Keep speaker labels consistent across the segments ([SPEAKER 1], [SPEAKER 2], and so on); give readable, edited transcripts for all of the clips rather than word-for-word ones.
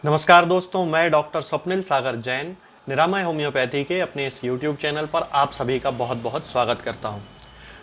[SPEAKER 1] नमस्कार दोस्तों, मैं डॉक्टर स्वप्निल सागर जैन निरामय होम्योपैथी के अपने इस YouTube चैनल पर आप सभी का बहुत बहुत स्वागत करता हूं।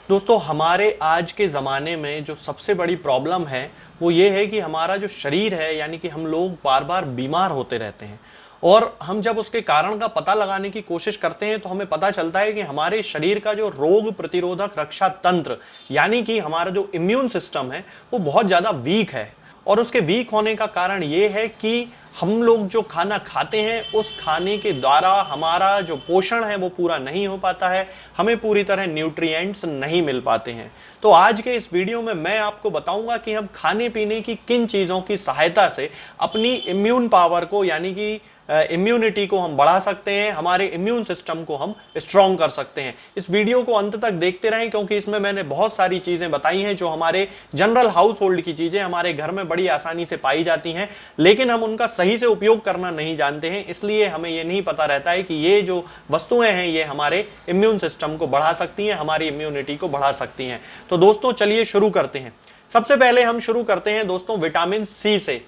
[SPEAKER 1] दोस्तों, हमारे आज के ज़माने में जो सबसे बड़ी प्रॉब्लम है वो ये है कि हमारा जो शरीर है, यानी कि हम लोग बार बार बीमार होते रहते हैं। और हम जब उसके कारण का पता लगाने की कोशिश करते हैं तो हमें पता चलता है कि हमारे शरीर का जो रोग प्रतिरोधक रक्षा तंत्र, यानी कि हमारा जो इम्यून सिस्टम है, वो बहुत ज़्यादा वीक है। और उसके वीक होने का कारण ये है कि हम लोग जो खाना खाते हैं उस खाने के द्वारा हमारा जो पोषण है वो पूरा नहीं हो पाता है, हमें पूरी तरह न्यूट्रिएंट्स नहीं मिल पाते हैं। तो आज के इस वीडियो में मैं आपको बताऊंगा कि हम खाने पीने की किन चीज़ों की सहायता से अपनी इम्यून पावर को, यानी कि इम्यूनिटी को हम बढ़ा सकते हैं, हमारे इम्यून सिस्टम को हम स्ट्रॉन्ग कर सकते हैं। इस वीडियो को अंत तक देखते रहें, क्योंकि इसमें मैंने बहुत सारी चीज़ें बताई हैं जो हमारे जनरल हाउस होल्ड की चीज़ें हमारे घर में बड़ी आसानी से पाई जाती हैं, लेकिन हम उनका सही से उपयोग करना नहीं जानते हैं। इसलिए हमें ये नहीं पता रहता है कि ये जो वस्तुएं हैं ये हमारे इम्यून सिस्टम को बढ़ा सकती हैं, हमारी इम्यूनिटी को बढ़ा सकती हैं। तो दोस्तों, चलिए शुरू करते हैं। सबसे पहले हम शुरू करते हैं दोस्तों विटामिन सी से।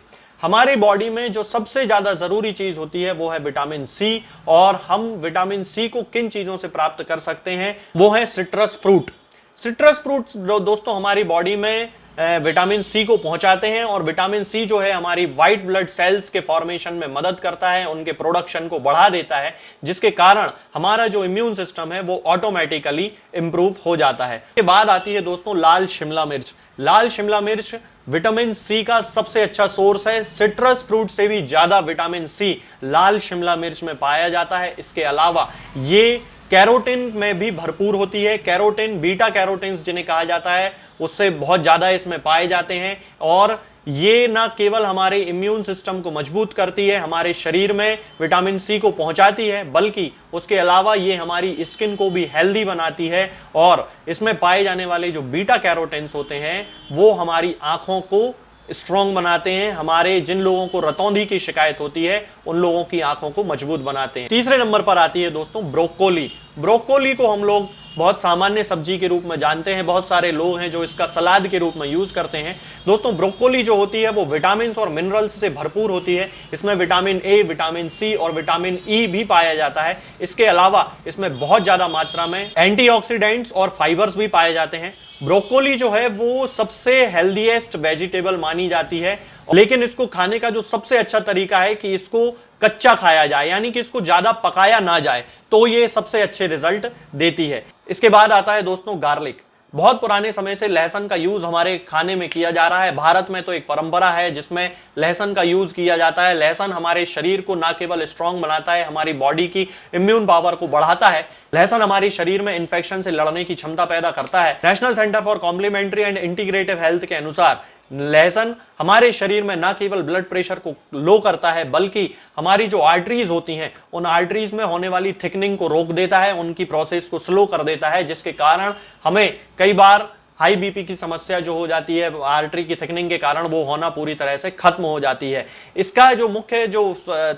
[SPEAKER 1] हमारी बॉडी में जो सबसे ज्यादा जरूरी चीज होती है वो है विटामिन सी। और हम विटामिन सी को किन चीजों से प्राप्त कर सकते हैं, वो है सिट्रस फ्रूट। सिट्रस फ्रूट जो दोस्तों हमारी बॉडी में विटामिन सी को पहुंचाते हैं, और विटामिन सी जो है हमारी व्हाइट ब्लड सेल्स के फॉर्मेशन में मदद करता है, उनके प्रोडक्शन को बढ़ा देता है, जिसके कारण हमारा जो इम्यून सिस्टम है वो ऑटोमेटिकली इंप्रूव हो जाता है। इसके बाद आती है दोस्तों लाल शिमला मिर्च। लाल शिमला मिर्च विटामिन सी का सबसे अच्छा सोर्स है। सिट्रस फ्रूट से भी ज्यादा विटामिन सी लाल शिमला मिर्च में पाया जाता है। इसके अलावा ये कैरोटीन में भी भरपूर होती है। कैरोटीन, बीटा कैरोटीन्स जिन्हें कहा जाता है, उससे बहुत ज्यादा इसमें पाए जाते हैं। और ये ना केवल हमारे इम्यून सिस्टम को मजबूत करती है, हमारे शरीर में विटामिन सी को पहुंचाती है, बल्कि उसके अलावा ये हमारी स्किन को भी हेल्दी बनाती है। और इसमें पाए जाने वाले जो बीटा कैरोटीन्स होते हैं वो हमारी आंखों को स्ट्रॉन्ग बनाते हैं। हमारे जिन लोगों को रतौंधी की शिकायत होती है उन लोगों की आंखों को मजबूत बनाते हैं। तीसरे नंबर पर आती है दोस्तों ब्रोकोली। ब्रोकोली को हम लोग बहुत सामान्य सब्जी के रूप में जानते हैं। बहुत सारे लोग हैं जो इसका सलाद के रूप में यूज करते हैं। दोस्तों, ब्रोकोली जो होती है वो विटामिन और मिनरल्स से भरपूर होती है। इसमें विटामिन ए, विटामिन सी और विटामिन ई भी पाया जाता है। इसके अलावा इसमें बहुत ज्यादा मात्रा में एंटीऑक्सीडेंट्स और फाइबर्स भी पाए जाते हैं। ब्रोकोली जो है वो सबसे हेल्दीएस्ट वेजिटेबल मानी जाती है, लेकिन इसको खाने का जो सबसे अच्छा तरीका है कि इसको कच्चा खाया जाए, यानी कि इसको ज्यादा पकाया ना जाए, तो ये सबसे अच्छे रिजल्ट देती है। इसके बाद आता है दोस्तों गार्लिक। बहुत पुराने समय से लहसुन का यूज हमारे खाने में किया जा रहा है। भारत में तो एक परंपरा है जिसमें लहसुन का यूज किया जाता है। लहसुन हमारे शरीर को ना केवल स्ट्रांग बनाता है, हमारी बॉडी की इम्यून पावर को बढ़ाता है। लहसुन हमारे शरीर में इंफेक्शन से लड़ने की क्षमता पैदा करता है। National centre for complementary and integrative health के अनुसार लहसुन हमारे शरीर में ना केवल ब्लड प्रेशर को लो करता है, बल्कि हमारी जो आर्टरीज होती हैं उन आर्टरीज में होने वाली थिकनिंग को रोक देता है, उनकी प्रोसेस को स्लो कर देता है, जिसके कारण हमें कई बार हाई बीपी की समस्या जो हो जाती है आर्टरी की थिकनिंग के कारण, वो होना पूरी तरह से खत्म हो जाती है। इसका जो मुख्य जो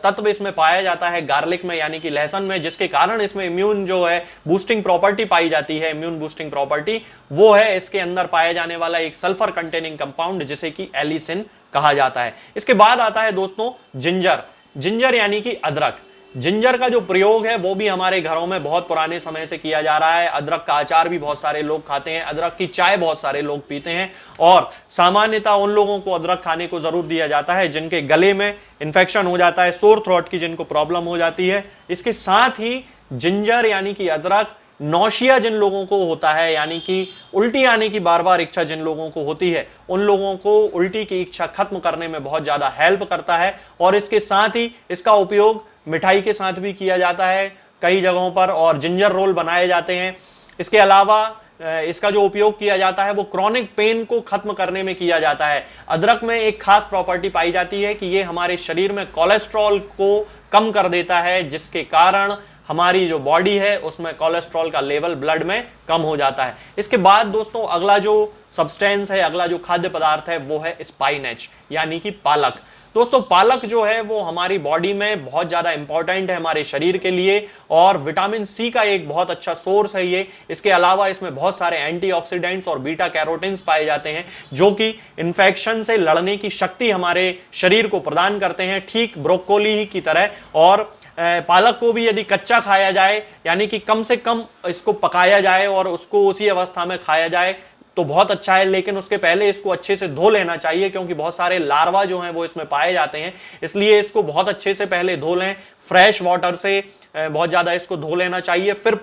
[SPEAKER 1] तत्व इसमें पाया जाता है गार्लिक में, यानी कि लहसुन में, जिसके कारण इसमें इम्यून जो है बूस्टिंग प्रॉपर्टी पाई जाती है, इम्यून बूस्टिंग प्रॉपर्टी, वो है इसके अंदर पाया जाने वाला एक सल्फर कंटेनिंग कंपाउंड जिसे कि एलिसिन कहा जाता है। इसके बाद आता है दोस्तों जिंजर। जिंजर यानी कि अदरक। जिंजर का जो प्रयोग है वो भी हमारे घरों में बहुत पुराने समय से किया जा रहा है। अदरक का अचार भी बहुत सारे लोग खाते हैं, अदरक की चाय बहुत सारे लोग पीते हैं, और सामान्यतः उन लोगों को अदरक खाने को जरूर दिया जाता है जिनके गले में इंफेक्शन हो जाता है, सोर थ्रोट की जिनको प्रॉब्लम हो जाती है। इसके साथ ही जिंजर यानी कि अदरक नौशिया जिन लोगों को होता है, यानी कि उल्टी आने की बार बार इच्छा जिन लोगों को होती है, उन लोगों को उल्टी की इच्छा खत्म करने में बहुत ज्यादा हेल्प करता है। और इसके साथ ही इसका उपयोग मिठाई के साथ भी किया जाता है कई जगहों पर, और जिंजर रोल बनाए जाते हैं। इसके अलावा इसका जो उपयोग किया जाता है वो क्रॉनिक पेन को खत्म करने में किया जाता है। अदरक में एक खास प्रॉपर्टी पाई जाती है कि ये हमारे शरीर में कोलेस्ट्रॉल को कम कर देता है, जिसके कारण हमारी जो बॉडी है उसमें कोलेस्ट्रॉल का लेवल ब्लड में कम हो जाता है। इसके बाद दोस्तों अगला जो सब्सटेंस है, अगला जो खाद्य पदार्थ है वो है स्पाइनेच यानी कि पालक। दोस्तों पालक जो है वो हमारी बॉडी में बहुत ज्यादा इंपॉर्टेंट है हमारे शरीर के लिए, और विटामिन सी का एक बहुत अच्छा सोर्स है ये। इसके अलावा इसमें बहुत सारे एंटीऑक्सीडेंट्स और बीटा कैरोटीन्स पाए जाते हैं जो कि इन्फेक्शन से लड़ने की शक्ति हमारे शरीर को प्रदान करते हैं, ठीक ब्रोकोली की तरह। और पालक को भी यदि कच्चा खाया जाए, यानी कि कम से कम इसको पकाया जाए और उसको उसी अवस्था में खाया जाए तो बहुत अच्छा है, लेकिन उसके पहले इसको अच्छे से धो लेना चाहिए, क्योंकि बहुत सारे लार्वा जो हैं वो इसमें पाए जाते हैं। इसलिए इसको बहुत अच्छे से पहले धो लें, फ्रेश वाटर से बहुत ज्यादा इसको धो लेना चाहिए, फिर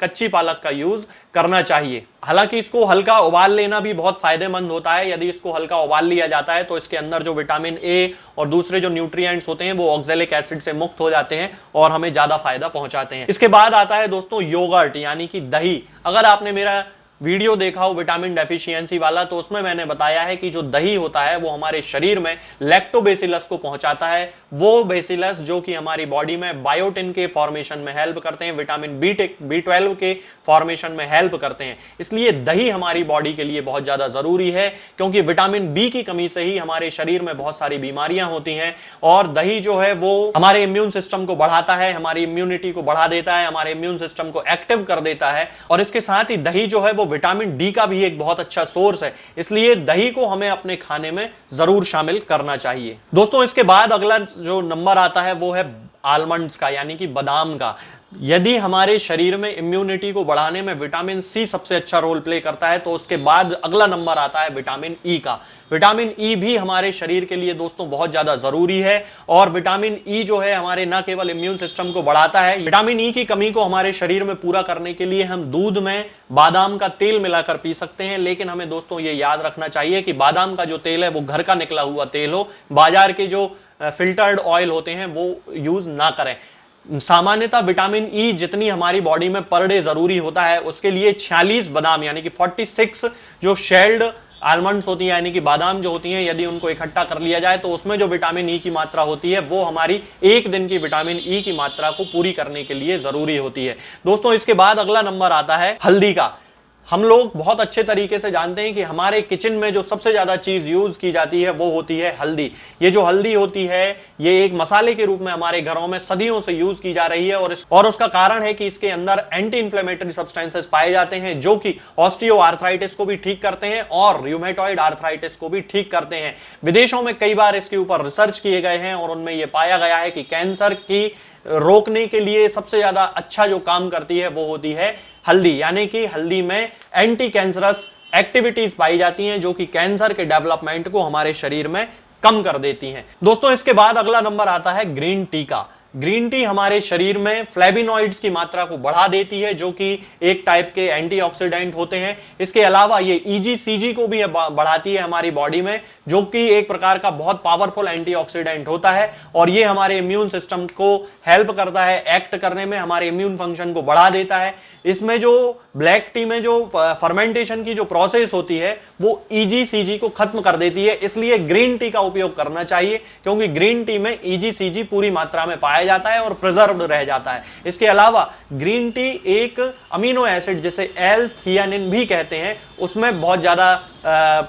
[SPEAKER 1] कच्ची पालक का यूज करना चाहिए। हालांकि इसको हल्का उबाल लेना भी बहुत फायदेमंद होता है। यदि इसको हल्का उबाल लिया जाता है तो इसके अंदर जो विटामिन ए और दूसरे जो न्यूट्रिएंट्स होते हैं वो ऑक्जेलिक एसिड से मुक्त हो जाते हैं और हमें ज्यादा फायदा पहुंचाते हैं। इसके बाद आता है दोस्तों योगर्ट, यानी कि दही। अगर आपने मेरा वीडियो देखा हो विटामिन डेफिशिएंसी वाला, तो उसमें मैंने बताया है कि जो दही होता है वो हमारे शरीर में लैक्टोबैसिलस को पहुंचाता है। वो बेसिलस जो कि हमारी बॉडी में बायोटिन के फॉर्मेशन में हेल्प करते हैं, विटामिन B12 के फॉर्मेशन में हेल्प करते हैं। इसलिए दही हमारी बॉडी के लिए बहुत ज्यादा जरूरी है, क्योंकि विटामिन बी की कमी से ही हमारे शरीर में बहुत सारी बीमारियां होती हैं। और दही जो है वो हमारे इम्यून सिस्टम को बढ़ाता है, हमारी इम्यूनिटी को बढ़ा देता है, हमारे इम्यून सिस्टम को एक्टिव कर देता है। और इसके साथ ही दही जो है वो विटामिन डी का भी एक बहुत अच्छा सोर्स है, इसलिए दही को हमें अपने खाने में जरूर शामिल करना चाहिए। दोस्तों इसके बाद अगला जो नंबर आता है वो है आलमंड्स का, यानी कि बादाम का। यदि हमारे शरीर में इम्यूनिटी को बढ़ाने में विटामिन सी सबसे अच्छा रोल प्ले करता है, तो उसके बाद अगला नंबर आता है विटामिन ई का। विटामिन ई भी हमारे शरीर के लिए दोस्तों बहुत ज्यादा जरूरी है, और विटामिन ई जो है हमारे न केवल इम्यून सिस्टम को बढ़ाता है, विटामिन ई की कमी को हमारे शरीर में पूरा करने के लिए हम दूध में बादाम का तेल मिलाकर पी सकते हैं। लेकिन हमें दोस्तों ये याद रखना चाहिए कि बादाम का जो तेल है वो घर का निकला हुआ तेल हो, बाजार के जो फिल्टर्ड ऑयल होते हैं वो यूज ना करें। सामान्यतः विटामिन ई जितनी हमारी बॉडी में पर डे जरूरी होता है, उसके लिए 46 बादाम यानी कि 46 जो शेल्ड आलमंड्स होती हैं, यानी कि बादाम जो होती हैं, यदि उनको इकट्ठा कर लिया जाए तो उसमें जो विटामिन ई की मात्रा होती है वो हमारी एक दिन की विटामिन ई की मात्रा को पूरी करने के लिए जरूरी होती है। दोस्तों इसके बाद अगला नंबर आता है हल्दी का। हम लोग बहुत अच्छे तरीके से जानते हैं कि हमारे किचन में जो सबसे ज्यादा चीज यूज की जाती है वो होती है हल्दी। ये जो हल्दी होती है ये एक मसाले के रूप में हमारे घरों में सदियों से यूज की जा रही है, और उसका कारण है कि इसके अंदर एंटी इंफ्लेमेटरी सब्सटेंसेस पाए जाते हैं जो कि ऑस्टियो आर्थराइटिस को भी ठीक करते हैं और रूमेटॉइड आर्थराइटिस को भी ठीक करते हैं। विदेशों में कई बार इसके ऊपर रिसर्च किए गए हैं और उनमें यह पाया गया है कि कैंसर की रोकने के लिए सबसे ज्यादा अच्छा जो काम करती है वो होती है हल्दी, यानी कि हल्दी में एंटी कैंसरस एक्टिविटीज पाई जाती हैं जो कि कैंसर के डेवलपमेंट को हमारे शरीर में कम कर देती हैं। दोस्तों इसके बाद अगला नंबर आता है ग्रीन टी का। ग्रीन टी हमारे शरीर में फ्लेविनॉइड्स की मात्रा को बढ़ा देती है जो कि एक टाइप के एंटीऑक्सीडेंट होते हैं। इसके अलावा ये ईजीसीजी को भी बढ़ाती है हमारी बॉडी में, जो कि एक प्रकार का बहुत पावरफुल एंटीऑक्सीडेंट होता है, और ये हमारे इम्यून सिस्टम को हेल्प करता है एक्ट करने में, हमारे इम्यून फंक्शन को बढ़ा देता है। इसमें जो ब्लैक टी में जो फर्मेंटेशन की जो प्रोसेस होती है वो ईजीसीजी को खत्म कर देती है, इसलिए ग्रीन टी का उपयोग करना चाहिए, क्योंकि ग्रीन टी में ईजीसीजी पूरी मात्रा में पाया जाता है और प्रिजर्व्ड रह जाता है। इसके अलावा ग्रीन टी एक अमीनो एसिड जिसे एल-थियानिन भी कहते हैं उसमें बहुत ज्यादा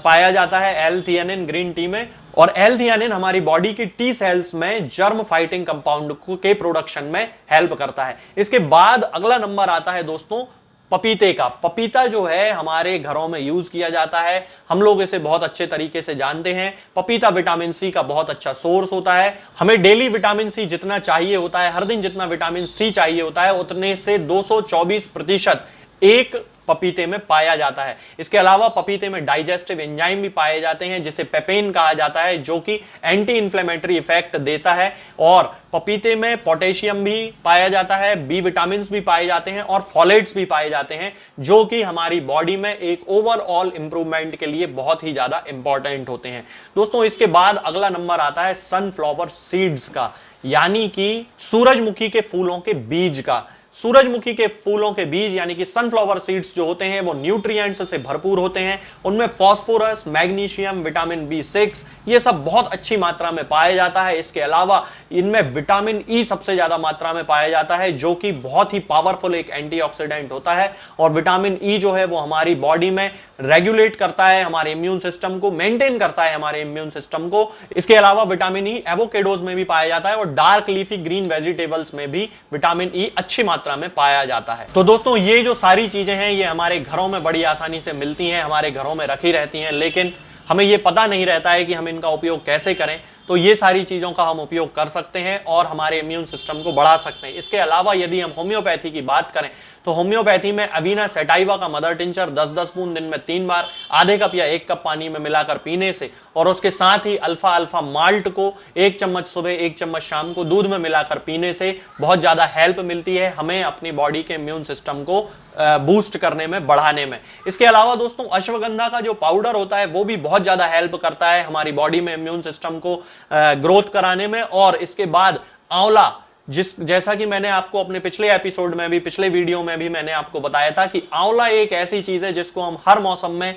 [SPEAKER 1] पाया जाता है, एल-थियानिन ग्रीन टी में। और एल-थियानिन हमारी बॉडी की टी सेल्स में जर्म फाइटिंग कंपाउंड के प्रोडक्शन में हेल्प करता है। इसके बाद अगला नंबर आता है दोस्तों पपीते का। पपीता जो है हमारे घरों में यूज किया जाता है, हम लोग इसे बहुत अच्छे तरीके से जानते हैं। पपीता विटामिन सी का बहुत अच्छा सोर्स होता है। हमें डेली विटामिन सी जितना चाहिए होता है, हर दिन जितना विटामिन सी चाहिए होता है, उतने से 224% एक पपीते में पाया जाता है। इसके अलावा पपीते में डाइजेस्टिव एंजाइम भी पाए जाते हैं जिसे पेपेन कहा जाता है, जो कि एंटी इंफ्लेमेटरी इफेक्ट देता है। और पपीते में पोटेशियम भी पाया जाता है, बी विटामिन भी पाए जाते हैं और फॉलेट्स भी पाए जाते हैं, जो कि हमारी बॉडी में एक ओवरऑल इंप्रूवमेंट के लिए बहुत ही ज्यादा इंपॉर्टेंट होते हैं। दोस्तों इसके बाद अगला नंबर आता है सनफ्लावर सीड्स का, यानी कि सूरजमुखी के फूलों के बीज का। सूरजमुखी के फूलों के बीज यानी कि सनफ्लावर सीड्स जो होते हैं वो न्यूट्रिएंट्स से भरपूर होते हैं। उनमें फास्फोरस, मैग्नीशियम, विटामिन B6 ये सब बहुत अच्छी मात्रा में पाया जाता है। इसके अलावा इनमें विटामिन ई सबसे ज्यादा मात्रा में पाया जाता है, जो कि बहुत ही पावरफुल एक एंटीऑक्सीडेंट होता है। और विटामिन ई जो है वो हमारी बॉडी में रेगुलेट करता है, हमारे इम्यून सिस्टम को मेंटेन करता है, हमारे इम्यून सिस्टम को। इसके अलावा विटामिन ई एवोकेडोज में भी पाया जाता है और डार्क लीफी ग्रीन वेजिटेबल्स में भी विटामिन ई अच्छी मात्रा में पाया जाता है। तो दोस्तों ये जो सारी चीजें हैं ये हमारे घरों में बड़ी आसानी से मिलती हैं, हमारे घरों में रखी रहती हैं, लेकिन हमें ये पता नहीं रहता है कि हम इनका उपयोग कैसे करें। तो ये सारी चीजों का हम उपयोग कर सकते हैं और हमारे इम्यून सिस्टम को बढ़ा सकते हैं। इसके अलावा यदि हम होम्योपैथी की बात करें तो होम्योपैथी में अवीना सैटाइवा का मदर टिंचर 10-10 बूंद दिन में 3 बार आधे कप या 1 कप पानी में मिलाकर पीने से, और उसके साथ ही अल्फा अल्फा माल्ट को 1 चम्मच सुबह 1 चम्मच शाम को दूध में मिलाकर पीने से बहुत ज्यादा हेल्प मिलती है हमें अपनी बॉडी के इम्यून सिस्टम को बूस्ट करने में, बढ़ाने में। इसके अलावा दोस्तों अश्वगंधा का जो पाउडर होता है वो भी बहुत ज्यादा हेल्प करता है हमारी बॉडी में इम्यून सिस्टम को ग्रोथ कराने में। और इसके बाद आंवला, जैसा कि मैंने आपको अपने पिछले एपिसोड में भी, पिछले वीडियो में भी मैंने आपको बताया था कि आंवला एक ऐसी चीज है जिसको हम हर मौसम में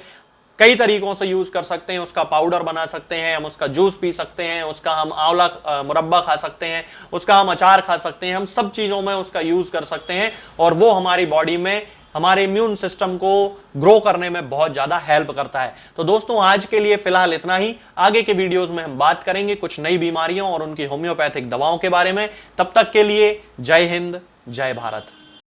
[SPEAKER 1] कई तरीकों से यूज कर सकते हैं। उसका पाउडर बना सकते हैं, हम उसका जूस पी सकते हैं, उसका हम आंवला मुरब्बा खा सकते हैं, उसका हम अचार खा सकते हैं, हम सब चीजों में उसका यूज कर सकते हैं और वो हमारी बॉडी में हमारे इम्यून सिस्टम को ग्रो करने में बहुत ज्यादा हेल्प करता है। तो दोस्तों आज के लिए फिलहाल इतना ही। आगे के वीडियोस में हम बात करेंगे कुछ नई बीमारियों और उनकी होम्योपैथिक दवाओं के बारे में। तब तक के लिए जय हिंद, जय भारत।